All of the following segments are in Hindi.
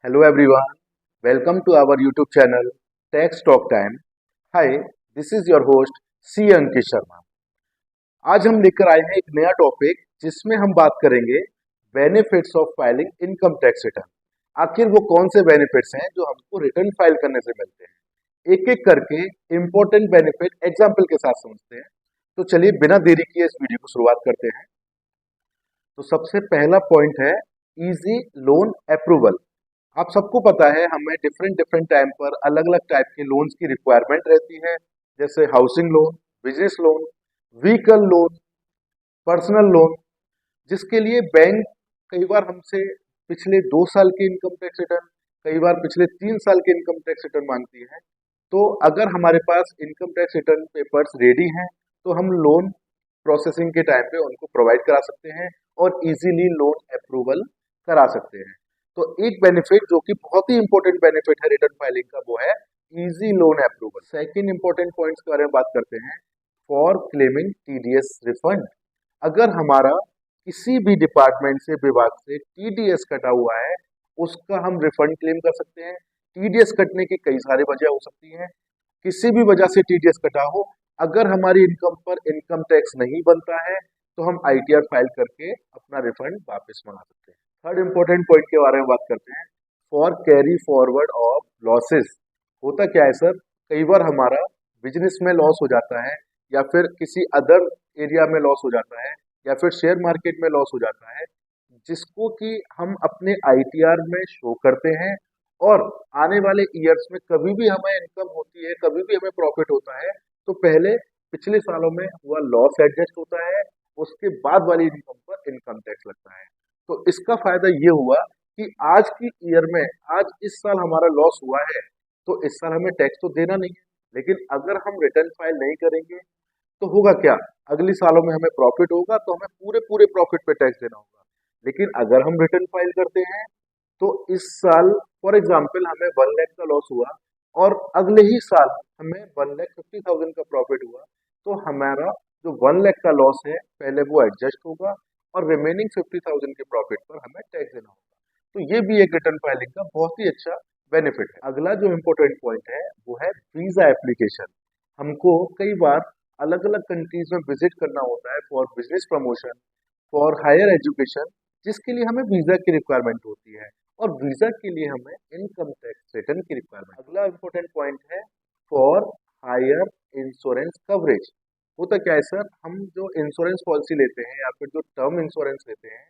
Hello everyone, welcome to our YouTube channel Tax Talk Time. Hi, this is your host C. Ankit Sharma. आज हम लेकर आए हैं एक नया टॉपिक जिसमें हम बात करेंगे benefits of filing income tax return. आखिर वो कौन से बेनिफिट्स हैं जो हमको रिटर्न फाइल करने से मिलते हैं. एक एक करके इम्पोर्टेंट बेनिफिट एग्जाम्पल के साथ समझते हैं. तो चलिए बिना देरी किए इस वीडियो को शुरुआत करते हैं. तो सबसे पहला पॉइंट है इजी लोन अप्रूवल. आप सबको पता है हमें डिफरेंट डिफरेंट टाइम पर अलग अलग टाइप के लोन्स की रिक्वायरमेंट रहती है, जैसे housing loan, business loan, vehicle loan, personal loan, जिसके लिए बैंक कई बार हमसे पिछले 2 साल के इनकम टैक्स रिटर्न, कई बार पिछले 3 साल के इनकम टैक्स रिटर्न मांगती है. तो अगर हमारे पास income tax return papers ready हैं तो हम लोन प्रोसेसिंग के टाइम पे उनको प्रोवाइड करा सकते हैं और इजीली लोन अप्रूवल करा सकते हैं. तो एक बेनिफिट जो कि बहुत ही इंपॉर्टेंट बेनिफिट है रिटर्न फाइलिंग का वो है easy loan approval. Second important points के बारे में बात करते हैं. For claiming TDS refund. अगर हमारा किसी भी डिपार्टमेंट से विभाग से टीडीएस कटा हुआ है उसका हम रिफंड क्लेम कर सकते हैं. टीडीएस कटने की कई सारी वजह हो सकती हैं. किसी भी वजह से टीडीएस कटा हो, अगर हमारी इनकम पर इनकम टैक्स नहीं बनता है तो हम आईटीआर फाइल करके अपना रिफंड वापस मंगा सकते हैं. थर्ड इंपॉर्टेंट पॉइंट के बारे में बात करते हैं. For carry forward of losses. होता क्या है सर, कई बार हमारा बिजनेस में लॉस हो जाता है या फिर किसी अदर एरिया में लॉस हो जाता है या फिर शेयर मार्केट में लॉस हो जाता है, जिसको कि हम अपने आईटीआर में शो करते हैं. और आने वाले ईयर्स में कभी भी हमें इनकम होती है, कभी भी हमें प्रॉफिट होता है, तो पहले पिछले सालों में हुआ लॉस एडजस्ट होता है, उसके बाद वाली इनकम पर इनकम टैक्स लगता है. तो इसका फायदा ये हुआ कि आज की ईयर में, आज इस साल हमारा लॉस हुआ है तो इस साल हमें टैक्स तो देना नहीं है. लेकिन अगर हम रिटर्न फाइल नहीं करेंगे तो होगा क्या, अगले सालों में हमें प्रॉफिट होगा तो हमें पूरे पूरे प्रॉफिट पे टैक्स देना होगा. लेकिन अगर हम रिटर्न फाइल करते हैं तो इस साल फॉर एग्जाम्पल हमें 1 लाख का लॉस हुआ और अगले ही साल हमें 1,50,000 का प्रॉफिट हुआ, तो हमारा जो 1 लाख का लॉस है पहले वो एडजस्ट होगा और रिमेनिंग 50,000 के प्रॉफिट पर हमें टैक्स देना होगा. तो ये भी एक रिटर्न फाइलिंग का बहुत ही अच्छा बेनिफिट है. अगला जो इम्पोर्टेंट पॉइंट है वो है वीजा एप्लीकेशन. हमको कई बार अलग अलग कंट्रीज में विजिट करना होता है for business promotion, for higher education, जिसके लिए हमें वीजा की रिक्वायरमेंट होती है और वीजा के लिए हमें इनकम टैक्स रिटर्न की रिक्वायरमेंट. अगला इंपॉर्टेंट पॉइंट है फॉर हायर इंश्योरेंस कवरेज. होता क्या है सर, हम जो इंश्योरेंस पॉलिसी लेते हैं या फिर जो टर्म इंश्योरेंस लेते हैं,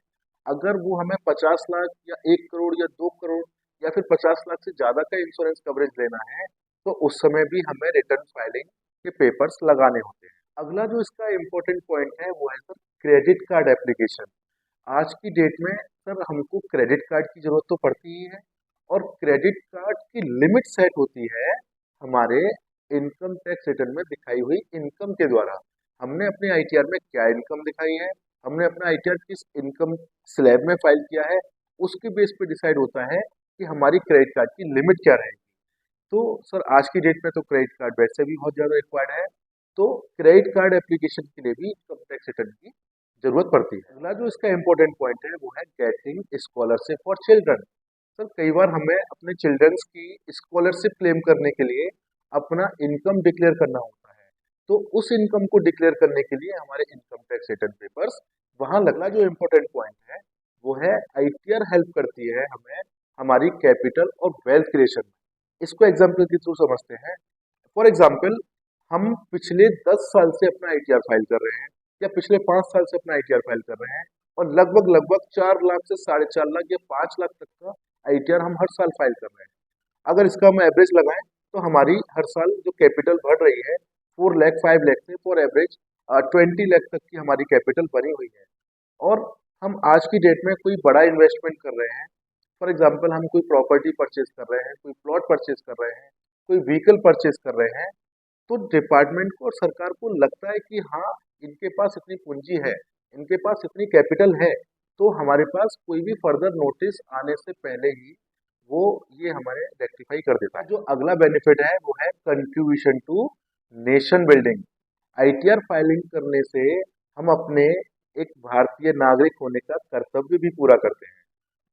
अगर वो हमें 50 लाख या 1 करोड़ या 2 करोड़ या फिर 50 लाख से ज्यादा का इंश्योरेंस कवरेज लेना है तो उस समय भी हमें रिटर्न फाइलिंग के पेपर्स लगाने होते हैं. अगला जो इसका इम्पोर्टेंट पॉइंट है वो है सर क्रेडिट कार्ड एप्लीकेशन. आज की डेट में सर हमको क्रेडिट कार्ड की जरूरत तो पड़ती ही है और क्रेडिट कार्ड की लिमिट सेट होती है हमारे इनकम टैक्स रिटर्न में दिखाई हुई इनकम के द्वारा. हमने अपने आईटीआर में क्या इनकम दिखाई है, हमने अपना आईटीआर किस इनकम स्लैब में फाइल किया है, उसके बेस पे डिसाइड होता है कि हमारी क्रेडिट कार्ड की लिमिट क्या रहेगी. तो सर आज की डेट में तो क्रेडिट कार्ड वैसे भी बहुत ज़्यादा रिक्वायर्ड है, तो क्रेडिट कार्ड एप्लीकेशन के लिए भी इनकम टैक्स रिटर्न की जरूरत पड़ती है. अगला जो इसका इम्पोर्टेंट पॉइंट है वो है getting scholarship for children. Sir कई बार हमें अपने चिल्ड्रंस की स्कॉलरशिप क्लेम करने के लिए अपना इनकम डिक्लेयर करना होता है. तो उस इनकम को डिक्लेयर करने के लिए हमारे इनकम टैक्स रिटर्न पेपर्स वहाँ लगना. जो इम्पोर्टेंट पॉइंट है वो है आईटीआर हेल्प करती है हमें हमारी कैपिटल और वेल्थ क्रिएशन में. इसको एग्जाम्पल के थ्रू समझते हैं. फॉर एग्जाम्पल हम पिछले 10 साल से अपना आईटीआर फाइल कर रहे हैं या पिछले 5 साल से अपना आईटीआर फाइल कर रहे हैं और लगभग लगभग 4 लाख से 4.5 लाख या 5 लाख तक का आईटीआर हम हर साल फाइल कर रहे हैं. अगर इसका हम एवरेज लगाएं तो हमारी हर साल जो कैपिटल बढ़ रही है 4 लाख 5 लाख से फॉर एवरेज 20 लाख तक की हमारी कैपिटल बनी हुई है. और हम आज की डेट में कोई बड़ा इन्वेस्टमेंट कर रहे हैं, फॉर एग्जाम्पल हम कोई प्रॉपर्टी परचेज कर रहे हैं, कोई प्लॉट परचेज कर रहे हैं, कोई व्हीकल परचेज कर रहे हैं, तो डिपार्टमेंट को और सरकार को लगता है कि हाँ इनके पास इतनी पूंजी है, इनके पास इतनी कैपिटल है, तो हमारे पास कोई भी फर्दर नोटिस आने से पहले ही वो ये हमारे रेक्टिफाई कर देता है. जो अगला बेनिफिट है वो है contribution to nation building. ITR filing करने से हम अपने एक भारतीय नागरिक होने का कर्तव्य भी पूरा करते हैं.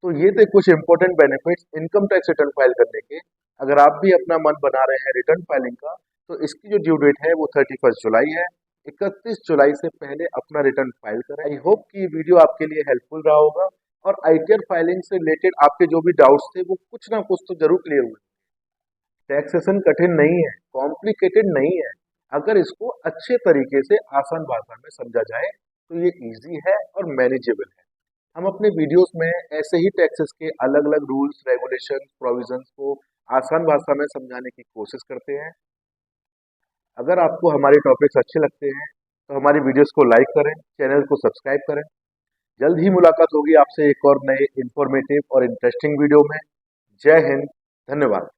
तो ये थे कुछ important benefits income tax return file करने के। अगर आप भी अपना मन बना रहे हैं रिटर्न फाइलिंग का, तो इसकी जो ड्यू डेट है वो 31 जुलाई है। 31 जुलाई से पहले अपना रिटर्न फाइल करें। आई होप कि ये वीडियो आपके लिए हेल्पफुल रहा होगा और आईटीआर फाइलिंग से रिलेटेड आपके जो भी डाउट्स थे वो कुछ ना कुछ तो जरूर क्लियर हुए। टैक्सेशन कठिन नहीं है, कॉम्प्लिकेटेड नहीं है। अगर इसको अच्छे तरीके से आसान भाषा में समझा जाए तो ये इजी है और मैनेजेबल है। हम अपने वीडियोस में ऐसे ही टैक्सेस के अलग अलग रूल्स, रेगुलेशन, प्रोविजंस को आसान भाषा में समझाने की कोशिश करते हैं। अगर आपको हमारे टॉपिक्स अच्छे लगते हैं तो हमारी वीडियोस को लाइक करें, चैनल को सब्सक्राइब करें। जल्द ही मुलाकात होगी आपसे एक और नए इंफॉर्मेटिव और इंटरेस्टिंग वीडियो में। जय हिंद, धन्यवाद।